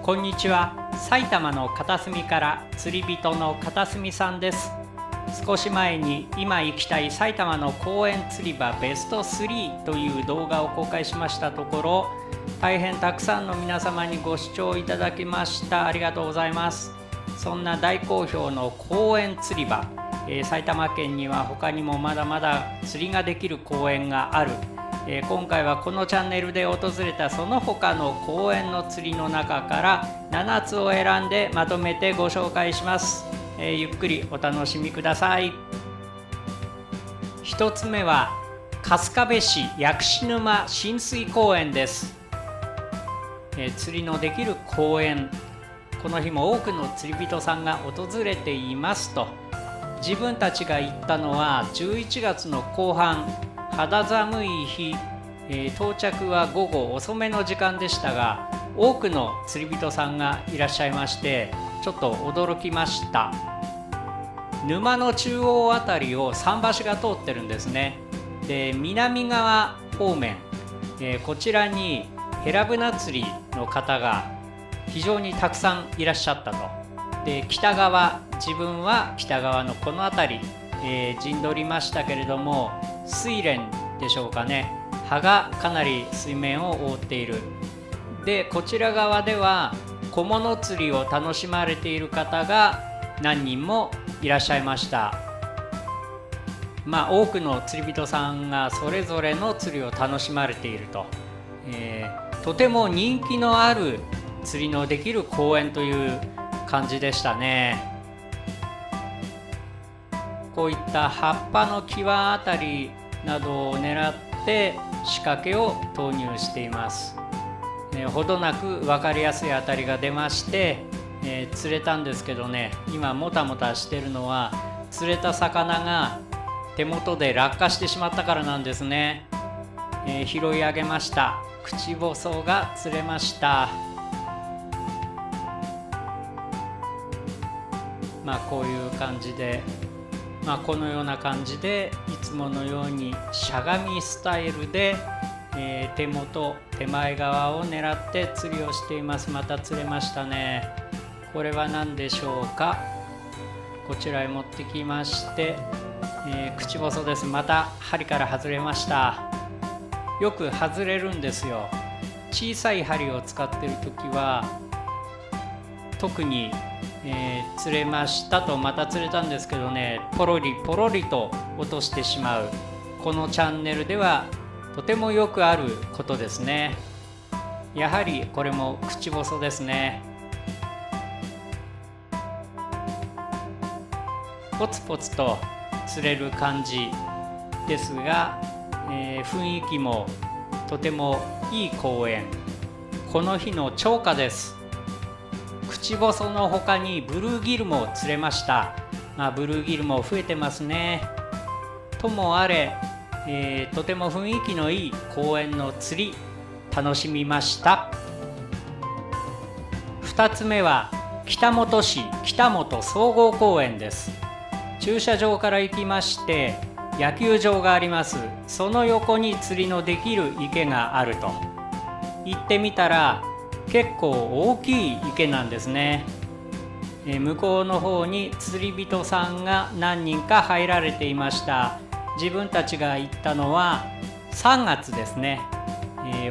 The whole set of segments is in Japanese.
こんにちは。埼玉の片隅から釣り人の片隅さんです。少し前に今行きたい埼玉の公園釣り場ベスト3という動画を公開しましたところ、大変たくさんの皆様にご視聴いただきました。ありがとうございます。そんな大好評の公園釣り場、埼玉県には他にもまだまだ釣りができる公園がある。今回はこのチャンネルで訪れたその他の公園の釣りの中から7つを選んでまとめてご紹介します。ゆっくりお楽しみください。1つ目は春日部市薬師沼親水公園です。釣りのできる公園、この日も多くの釣り人さんが訪れていますと。自分たちが行ったのは11月の後半、肌寒い日、到着は午後遅めの時間でしたが、多くの釣り人さんがいらっしゃいまして、ちょっと驚きました。沼の中央あたりを桟橋が通ってるんですね。で、南側方面、こちらにヘラブナ釣りの方が非常にたくさんいらっしゃったと。で、北側、自分は北側のこの辺り、陣取りましたけれども、睡蓮でしょうかね、葉がかなり水面を覆っている。で、こちら側では小物釣りを楽しまれている方が何人もいらっしゃいました。多くの釣り人さんがそれぞれの釣りを楽しまれていると、とても人気のある釣りのできる公園という感じでしたね。こういった葉っぱの際あたりなどを狙って仕掛けを投入しています。ほどなく分かりやすいあたりが出まして、釣れたんですけどね、今もたもたしてるのは釣れた魚が手元で落下してしまったからなんですね。拾い上げました。クチボソが釣れました。こういう感じで、このような感じでいつものようにしゃがみスタイルで、手前側を狙って釣りをしています。また釣れましたね。これは何でしょうか。こちらへ持ってきまして、クチボソです。また針から外れました。よく外れるんですよ。小さい針を使っている時は特に釣れましたと、また釣れたんですけどね、ポロリポロリと落としてしまう。このチャンネルではとてもよくあることですね。やはりこれもクチボソですね。ポツポツと釣れる感じですが、雰囲気もとてもいい公園。この日の釣果です。クチボソの他にブルーギルも釣れました。ブルーギルも増えてますね。ともあれ、とても雰囲気のいい公園の釣り楽しみました。2つ目は北本市北本総合公園です。駐車場から行きまして野球場があります。その横に釣りのできる池があると。行ってみたら結構大きい池なんですね。向こうの方に釣り人さんが何人か入られていました。自分たちが行ったのは3月ですね。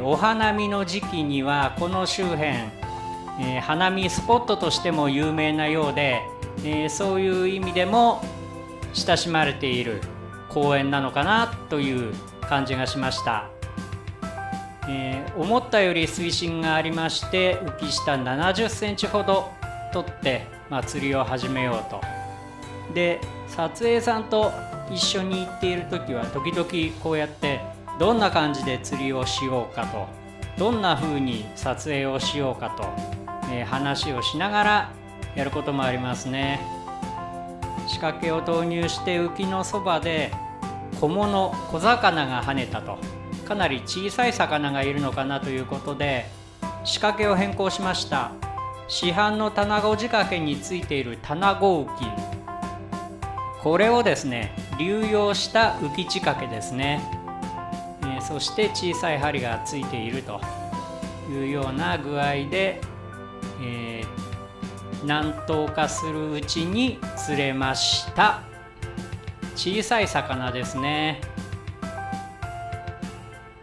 お花見の時期にはこの周辺、花見スポットとしても有名なようで、そういう意味でも親しまれている公園なのかなという感じがしました。思ったより水深がありまして、浮き下70センチほど取って、釣りを始めようと。で、撮影さんと一緒に行っている時は時々こうやってどんな感じで釣りをしようかと、どんな風に撮影をしようかと、話をしながらやることもありますね。仕掛けを投入して浮きのそばで小魚が跳ねたと。かなり小さい魚がいるのかなということで仕掛けを変更しました。市販の卵仕掛けについている卵浮き、これをですね流用した浮き仕掛けですね。そして小さい針がついているというような具合で、何頭かするうちに釣れました。小さい魚ですね。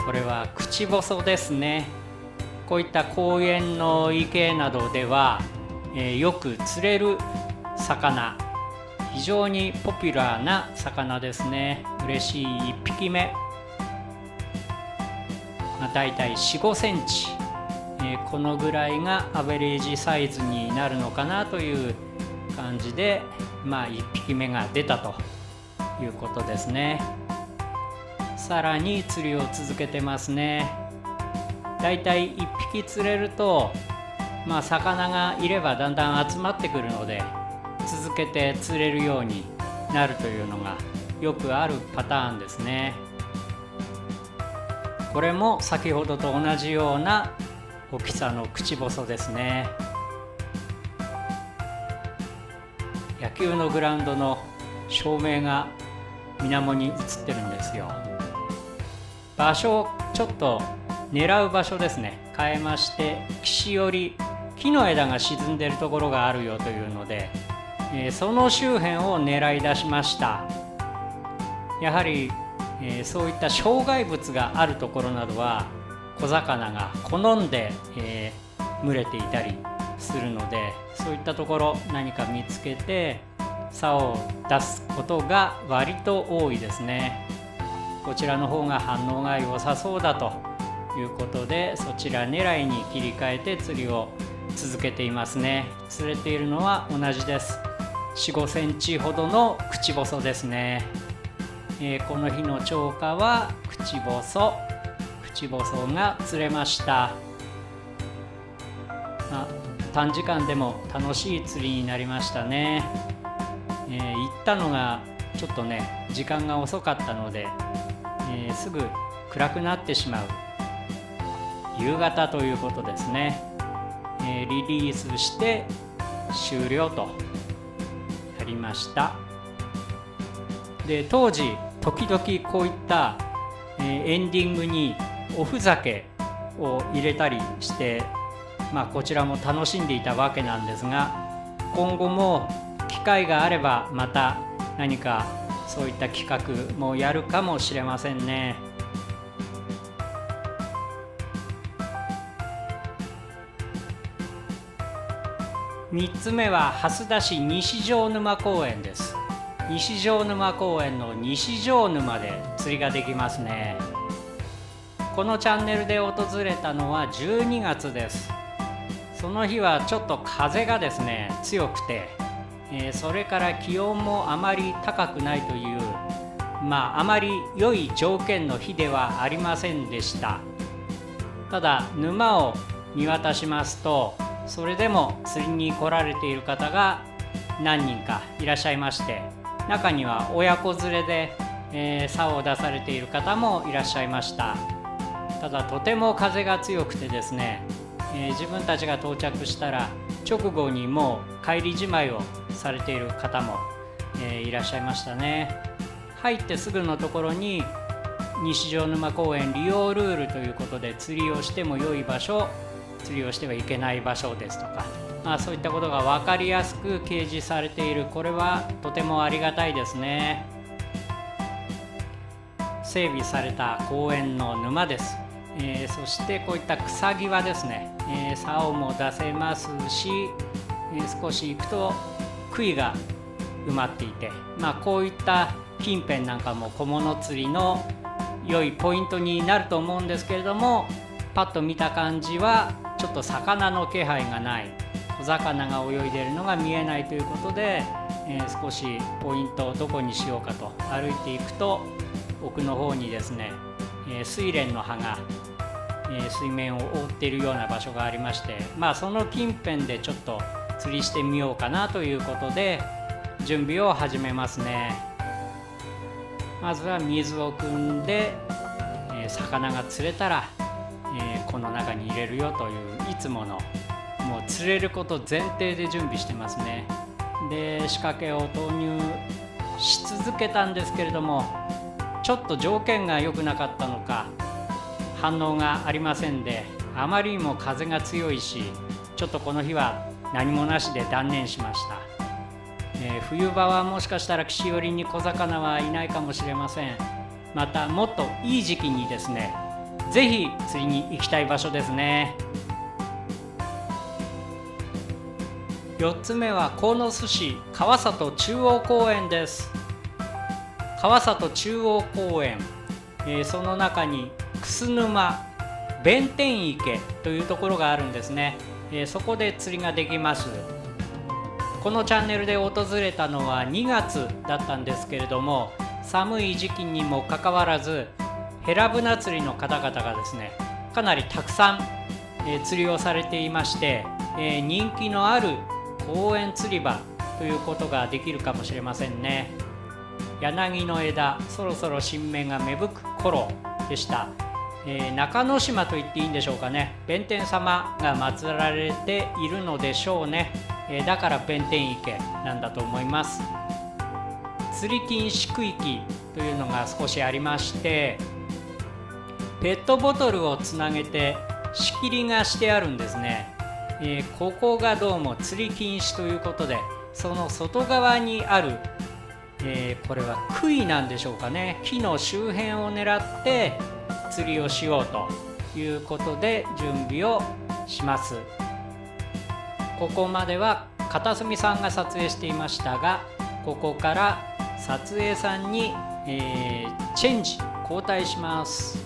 これはクチボソですね。こういった公園の池などでは、よく釣れる魚、非常にポピュラーな魚ですね。嬉しい1匹目、だいたい4、5センチ、このぐらいがアベレージサイズになるのかなという感じで、1匹目が出たということですね。さらに釣りを続けてますね。だいたい1匹釣れると、魚がいればだんだん集まってくるので、続けて釣れるようになるというのがよくあるパターンですね。これも先ほどと同じような大きさのクチボソですね。野球のグラウンドの照明が水面に映ってるんですよ。場所をちょっと狙う場所ですね、変えまして、岸寄り、木の枝が沈んでいるところがあるよというので、その周辺を狙い出しました。やはり、そういった障害物があるところなどは小魚が好んで、群れていたりするので、そういったところ何か見つけて竿を出すことが割と多いですね。こちらの方が反応が良さそうだということで、そちら狙いに切り替えて釣りを続けていますね。釣れているのは同じです。4、5センチほどのクチボソですね。この日の釣果はクチボソが釣れました。短時間でも楽しい釣りになりましたね。行ったのがちょっとね時間が遅かったので、すぐ暗くなってしまう夕方ということですね。リリースして終了となりました。で、当時時々こういった、エンディングにおふざけを入れたりして、こちらも楽しんでいたわけなんですが、今後も機会があればまた何かそういった企画もやるかもしれませんね。3つ目は蓮田市西条沼公園です。西条沼公園の西条沼で釣りができますね。このチャンネルで訪れたのは12月です。その日はちょっと風がですね強くて、それから気温もあまり高くないという、あまり良い条件の日ではありませんでした。ただ沼を見渡しますと、それでも釣りに来られている方が何人かいらっしゃいまして、中には親子連れで、竿を出されている方もいらっしゃいました。ただとても風が強くてですね、自分たちが到着したら直後にもう帰りじまいをされている方も、いらっしゃいましたね。入ってすぐのところに西条沼公園利用ルールということで、釣りをしても良い場所、釣りをしてはいけない場所ですとか、そういったことが分かりやすく掲示されている。これはとてもありがたいですね。整備された公園の沼です。そしてこういった草際ですね、竿も出せますし、少し行くと杭が埋まっていて、こういった近辺なんかも小物釣りの良いポイントになると思うんですけれども、パッと見た感じはちょっと魚の気配がない、小魚が泳いでいるのが見えないということで、少しポイントをどこにしようかと歩いていくと、奥の方にですね、睡蓮の葉が、水面を覆っているような場所がありまして、その近辺でちょっと釣りしてみようかなということで準備を始めますね。まずは水を汲んで、魚が釣れたら、この中に入れるよといういつものもう釣れること前提で準備してますね。で、仕掛けを投入し続けたんですけれども、ちょっと条件が良くなかったのか反応がありませんで、あまりにも風が強いし、ちょっとこの日は何もなしで断念しました。冬場はもしかしたら岸寄りに小魚はいないかもしれません。またもっといい時期にですね、ぜひ釣りに行きたい場所ですね。4つ目は鴻巣市川里中央公園です。川里中央公園、その中に楠沼弁天池というところがあるんですね。そこで釣りができます。このチャンネルで訪れたのは2月だったんですけれども、寒い時期にもかかわらずヘラブナ釣りの方々がですね、かなりたくさん、釣りをされていまして、人気のある公園釣り場ということができるかもしれませんね。柳の枝、そろそろ新芽が芽吹く頃でした。中之島と言っていいんでしょうかね。弁天様が祀られているのでしょうね。だから弁天池なんだと思います。釣り禁止区域というのが少しありまして、ペットボトルをつなげて仕切りがしてあるんですね。ここがどうも釣り禁止ということで、その外側にある、これは杭なんでしょうかね。木の周辺を狙って釣りをしようということで準備をします。ここまでは片隅さんが撮影していましたが、ここから撮影さんに、チェンジ交代します。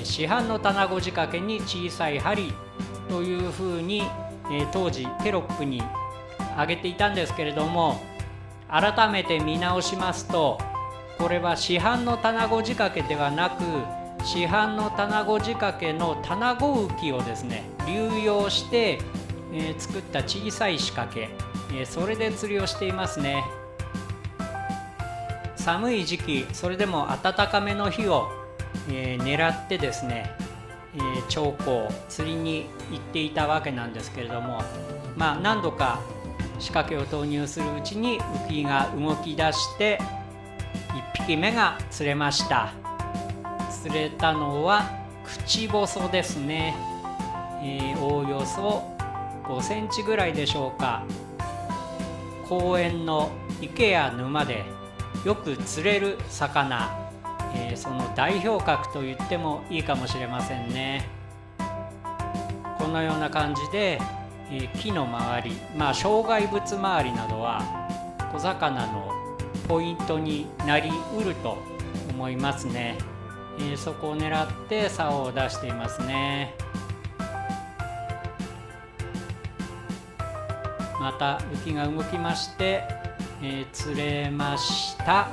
市販の棚子仕掛けに小さい針というふうに、当時テロップに上げていたんですけれども、改めて見直しますと、これは市販の棚子仕掛けではなく、市販の棚子仕掛けの棚子浮きをですね流用して、作った小さい仕掛け、それで釣りをしていますね。寒い時期、それでも暖かめの日を、狙ってですね、長江釣りに行っていたわけなんですけれども、何度か仕掛けを投入するうちに浮きが動き出して1匹目が釣れました。釣れたのは口細ですね。おおよそ5センチぐらいでしょうか。公園の池や沼でよく釣れる魚、その代表格と言ってもいいかもしれませんね。このような感じで、木の周り、障害物周りなどは小魚のポイントになりうると思いますね。そこを狙って竿を出していますね。また浮きが動きまして、釣れました。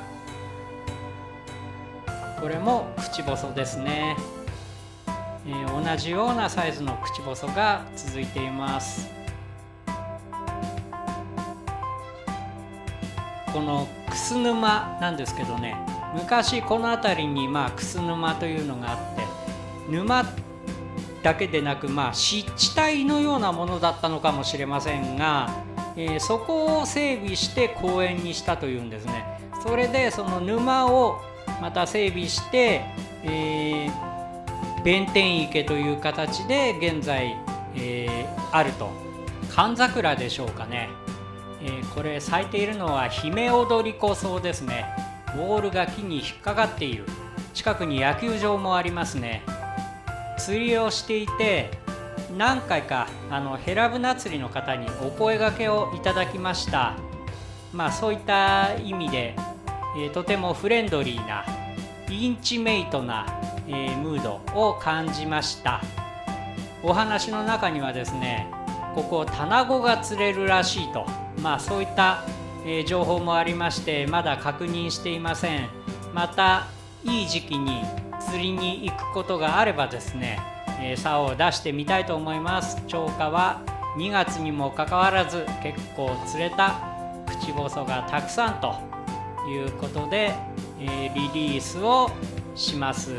これも口細ですね。同じようなサイズの口細が続いています。この楠沼なんですけどね、昔この辺りに楠沼というのがあって、沼だけでなく湿地帯のようなものだったのかもしれませんが、そこを整備して公園にしたというんですね。それでその沼をまた整備して、弁天池という形で現在、あると。寒桜でしょうかね。これ咲いているのはヒメオドリコソウですね。ボールが木に引っかかっている。近くに野球場もありますね。釣りをしていて何回かヘラブナ釣りの方にお声掛けをいただきました。そういった意味で、とてもフレンドリーなインチメイトな、ムードを感じました。お話の中にはですね、ここ棚子が釣れるらしいと、そういった、情報もありまして、まだ確認していません。またいい時期に釣りに行くことがあればですね、竿を出してみたいと思います。釣果は2月にもかかわらず結構釣れた口細がたくさんということで、リリースをします。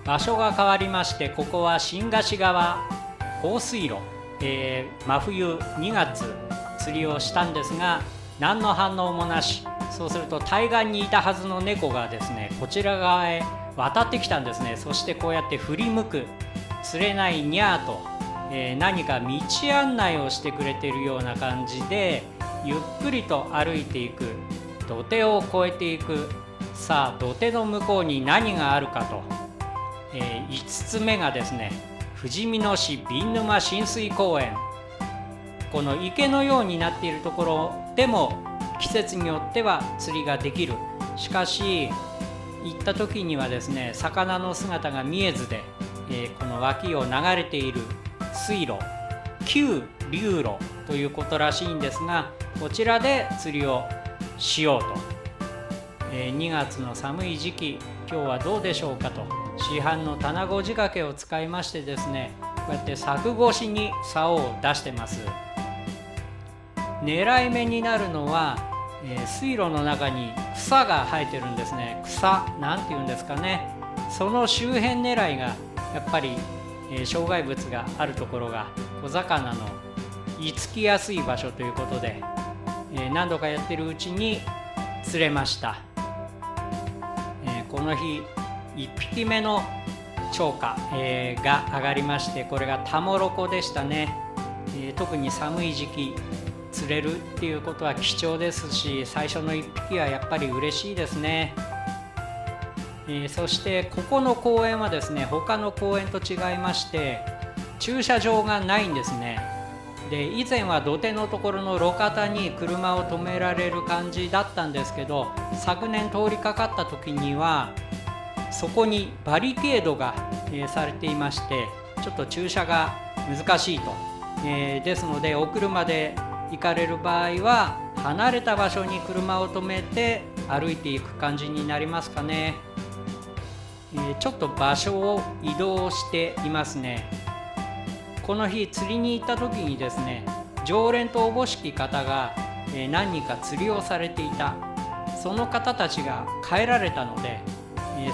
場所が変わりまして、ここは新河岸川放水路、真冬2月釣りをしたんですが、何の反応もなし。そうすると対岸にいたはずの猫がですね、こちら側へ渡ってきたんですね。そしてこうやって振り向く、釣れないにゃーと、何か道案内をしてくれているような感じで、ゆっくりと歩いていく。土手を越えていく。さあ土手の向こうに何があるかと、5つ目がですね、富士見野市瓶沼親水公園。この池のようになっているところでも季節によっては釣りができる。しかし行った時にはですね、魚の姿が見えずで、この脇を流れている水路、旧流路ということらしいんですが、こちらで釣りをしようと。2月の寒い時期、今日はどうでしょうかと、市販の棚子仕掛けを使いましてですね、こうやって柵越しに竿を出してます。狙い目になるのは、水路の中に草が生えてるんですね。草なんていうんですかね。その周辺狙いがやっぱり、障害物があるところが小魚の居つきやすい場所ということで、何度かやってるうちに釣れました。この日1匹目の釣果、が上がりまして、これがタモロコでしたね。特に寒い時期釣れるっていうことは貴重ですし、最初の1匹はやっぱり嬉しいですね。そしてここの公園はですね、他の公園と違いまして駐車場がないんですね。で、以前は土手のところの路肩に車を止められる感じだったんですけど、昨年通りかかった時にはそこにバリケードが、されていまして、ちょっと駐車が難しいと、ですのでお車で行かれる場合は離れた場所に車を止めて歩いていく感じになりますかね。ちょっと場所を移動していますね。この日釣りに行った時にですね、常連とおぼしき方が、何人か釣りをされていた。その方たちが帰られたので、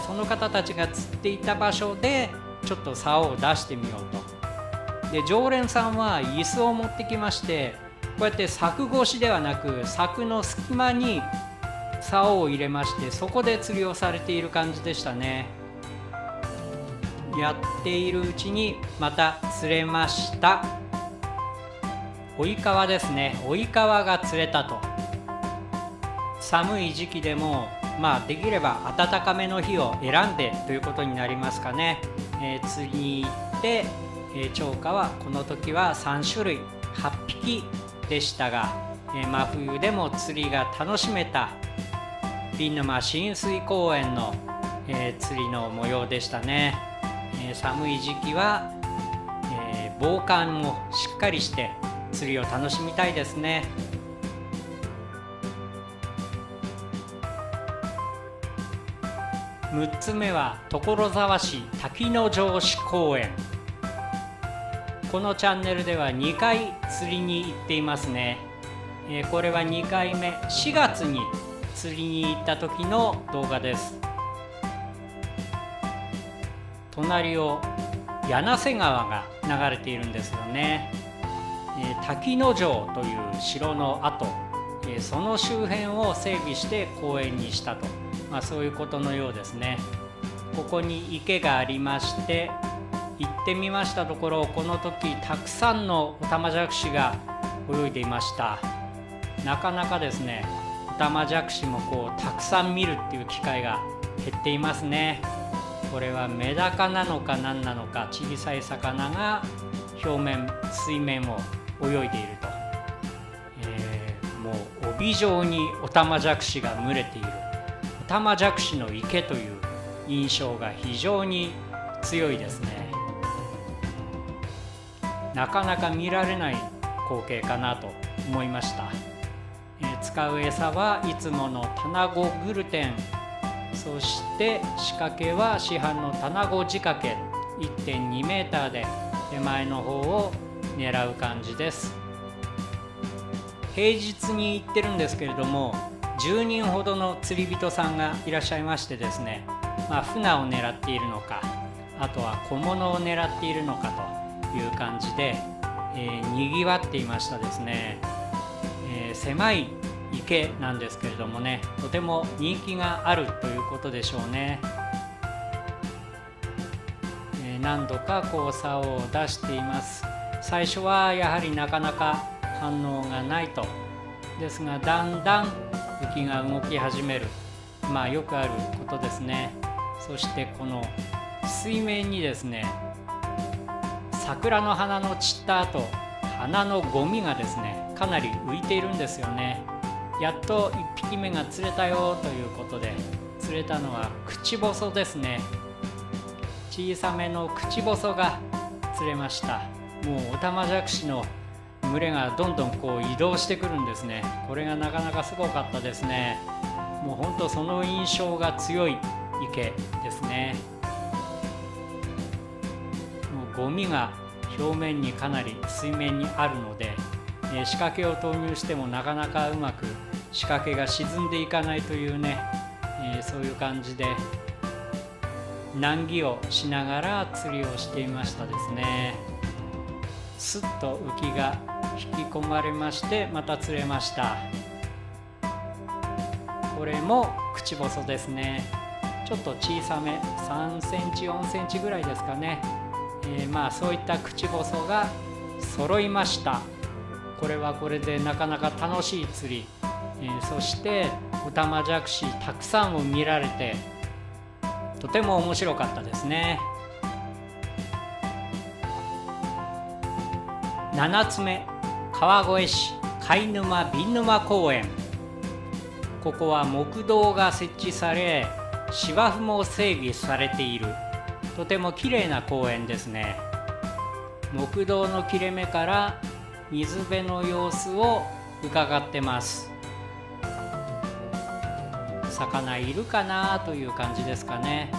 その方たちが釣っていた場所でちょっと竿を出してみようと。で、常連さんは椅子を持ってきまして、こうやって柵越しではなく柵の隙間に竿を入れまして、そこで釣りをされている感じでしたね。やっているうちにまた釣れました。追い川ですね。追い川が釣れたと。寒い時期でもできれば暖かめの日を選んでということになりますかね。釣りに行って、釣果はこの時は3種類8匹でしたが、真冬でも釣りが楽しめた瓶沼親水公園の、釣りの模様でしたね。寒い時期は、防寒もしっかりして釣りを楽しみたいですね。6つ目は所沢市滝野城址公園。このチャンネルでは2回釣りに行っていますね。これは2回目、4月に釣りに行った時の動画です。隣を柳瀬川が流れているんですよね。滝野城という城の跡、その周辺を整備して公園にしたと、そういうことのようですね。ここに池がありまして、行ってみましたところ、この時たくさんのオタマジャクシが泳いでいました。なかなかですね、オタマジャクシもたくさん見るっていう機会が減っていますね。これはメダカなのか何なのか、小さい魚が表面水面を泳いでいると、もう帯状にオタマジャクシが群れている、オタマジャクシの池という印象が非常に強いですね。なかなか見られない光景かなと思いました。使う餌はいつものタゴグルテン、そして仕掛けは市販のタゴ仕掛け 1.2 メーターで手前の方を狙う感じです。平日に行ってるんですけれども、10人ほどの釣り人さんがいらっしゃいましてですね、船を狙っているのか、あとは小物を狙っているのかという感じで、にぎわっていましたですね。狭い池なんですけれどもね、とても人気があるということでしょうね。何度かこう竿を出しています。最初はやはりなかなか反応がないと。ですがだんだん浮きが動き始める、よくあることですね。そしてこの水面にですね、桜の花の散った後、花のゴミがですねかなり浮いているんですよね。やっと1匹目が釣れたよということで、釣れたのはクチボソですね。小さめのクチボソが釣れました。もうオタマジャクシの群れがどんどんこう移動してくるんですね。これがなかなかすごかったですね。もう本当その印象が強い池ですね。もうゴミが表面にかなり水面にあるので、仕掛けを投入してもなかなかうまく仕掛けが沈んでいかないというね、そういう感じで難儀をしながら釣りをしていましたですね。すっと浮きが引き込まれまして、また釣れました。これもクチボソですね。ちょっと小さめ、3センチ4センチぐらいですかね。そういったクチボソが揃いました。これはこれでなかなか楽しい釣り、そしてオタマジャクシたくさんを見られてとても面白かったですね。7つ目、川越市貝沼瓶沼公園。ここは木道が設置され、芝生も整備されているとても綺麗な公園ですね。木道の切れ目から水辺の様子を伺ってます。魚いるかなという感じですかね。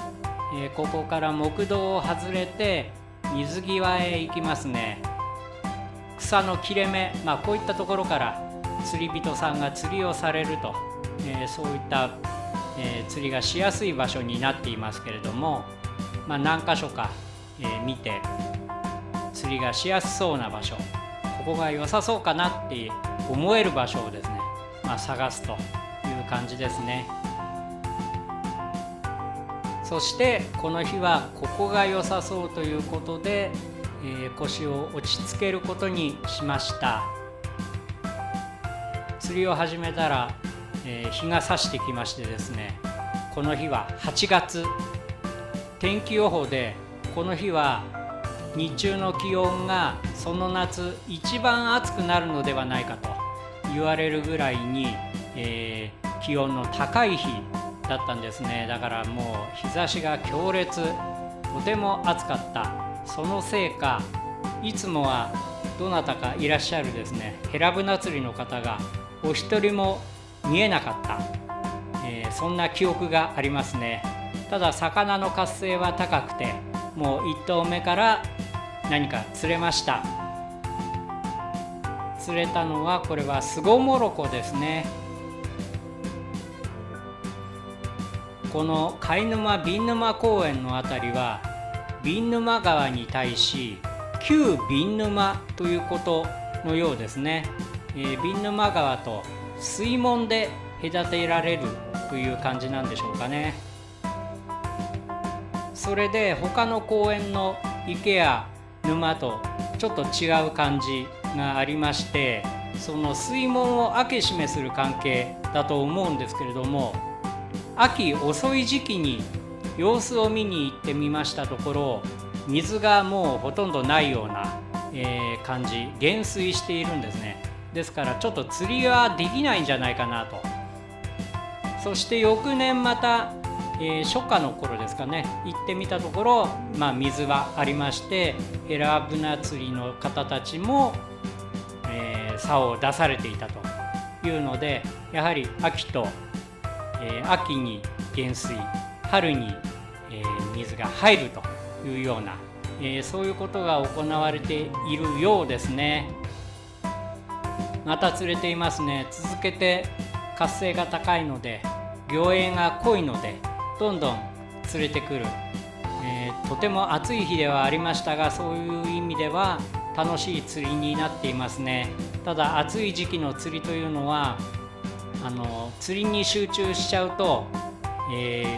ここから木道を外れて水際へ行きますね。草の切れ目、こういったところから釣り人さんが釣りをされると、そういった、釣りがしやすい場所になっていますけれども、何箇所か、見て釣りがしやすそうな場所、ここが良さそうかなって思える場所をですね、探すという感じですね。そしてこの日はここが良さそうということで、腰を落ち着けることにしました。釣りを始めたら、日が差してきましてですね、この日は8月、天気予報でこの日は日中の気温がその夏一番暑くなるのではないかと言われるぐらいに、気温の高い日だったんですね。だからもう日差しが強烈、とても暑かった。そのせいか、いつもはどなたかいらっしゃるですね、ヘラブナ釣りの方がお一人も見えなかった、そんな記憶がありますね。ただ魚の活性は高くて、もう1投目から何か釣れました。釣れたのはこれはスゴモロコですね。この貝沼瓶沼公園のあたりは瓶沼川に対し旧瓶沼ということのようですね。瓶沼川と水門で隔てられるという感じなんでしょうかね。それで他の公園の池や沼とちょっと違う感じがありまして、その水門を開け閉めする関係だと思うんですけれども、秋遅い時期に様子を見に行ってみましたところ、水がもうほとんどないような、感じ、減水しているんですね。ですからちょっと釣りはできないんじゃないかなと。そして翌年また、初夏の頃ですかね、行ってみたところ、水はありまして、ヘラブナ釣りの方たちも、竿を出されていたというので、やはり秋と、秋に減水、春に、水が入るというような、そういうことが行われているようですね。また釣れていますね。続けて活性が高いので、魚影が濃いのでどんどん釣れてくる、とても暑い日ではありましたが、そういう意味では楽しい釣りになっていますね。ただ暑い時期の釣りというのは釣りに集中しちゃうと、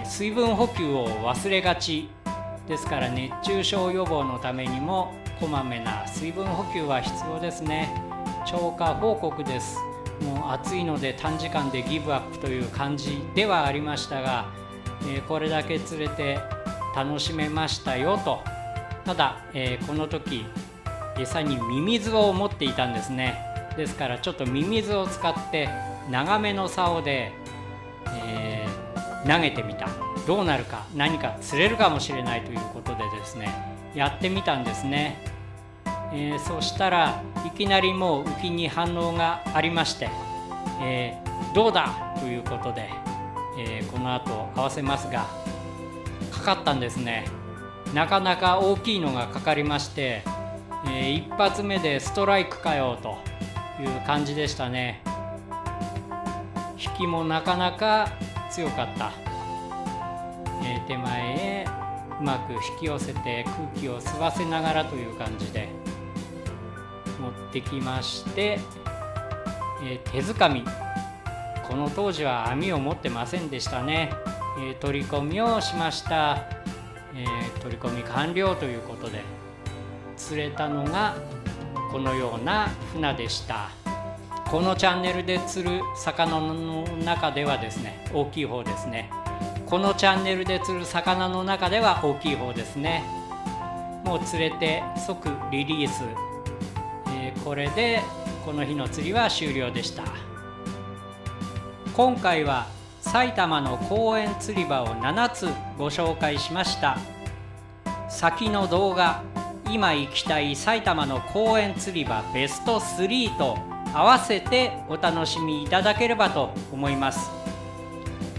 水分補給を忘れがちですから、熱中症予防のためにもこまめな水分補給は必要ですね。超過報告です。もう暑いので短時間でギブアップという感じではありましたが、これだけ釣れて楽しめましたよと。ただ、この時餌にミミズを持っていたんですね。ですからちょっとミミズを使って長めの竿で、投げてみた。どうなるか、何か釣れるかもしれないということでですね、やってみたんですね。そしたらいきなりもう浮きに反応がありまして、どうだということで、この後合わせますが、かかったんですね。なかなか大きいのがかかりまして、一発目でストライクかよという感じでしたね。引きもなかなか強かった。手前へうまく引き寄せて空気を吸わせながらという感じで持ってきまして、手づかみ、この当時は網を持ってませんでしたね。取り込みをしました。取り込み完了ということで釣れたのがこのような船でした。このチャンネルで釣る魚の中ではですね、大きい方ですね。このチャンネルで釣る魚の中では大きい方ですね。もう釣れて即リリース、これでこの日の釣りは終了でした。今回は埼玉の公園釣り場を7つご紹介しました。先の動画、今行きたい埼玉の公園釣り場ベスト3と合わせてお楽しみいただければと思います。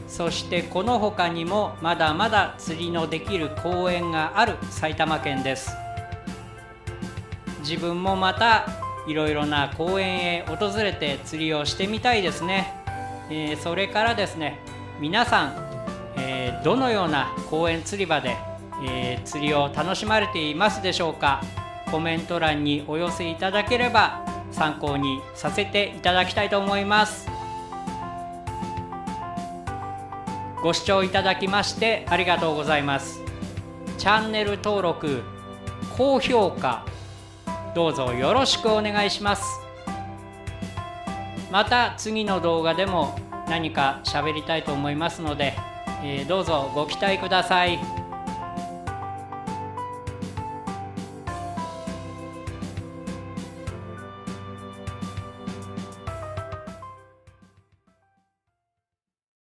そしてこの他にもまだまだ釣りのできる公園がある埼玉県です。自分もまたいろいろな公園へ訪れて釣りをしてみたいですね。それからですね、皆さん、どのような公園釣り場で、釣りを楽しまれていますでしょうか。コメント欄にお寄せいただければ参考にさせていただきたいと思います。ご視聴いただきましてありがとうございます。チャンネル登録、高評価、どうぞよろしくお願いします。また次の動画でも何か喋りたいと思いますので、どうぞご期待ください。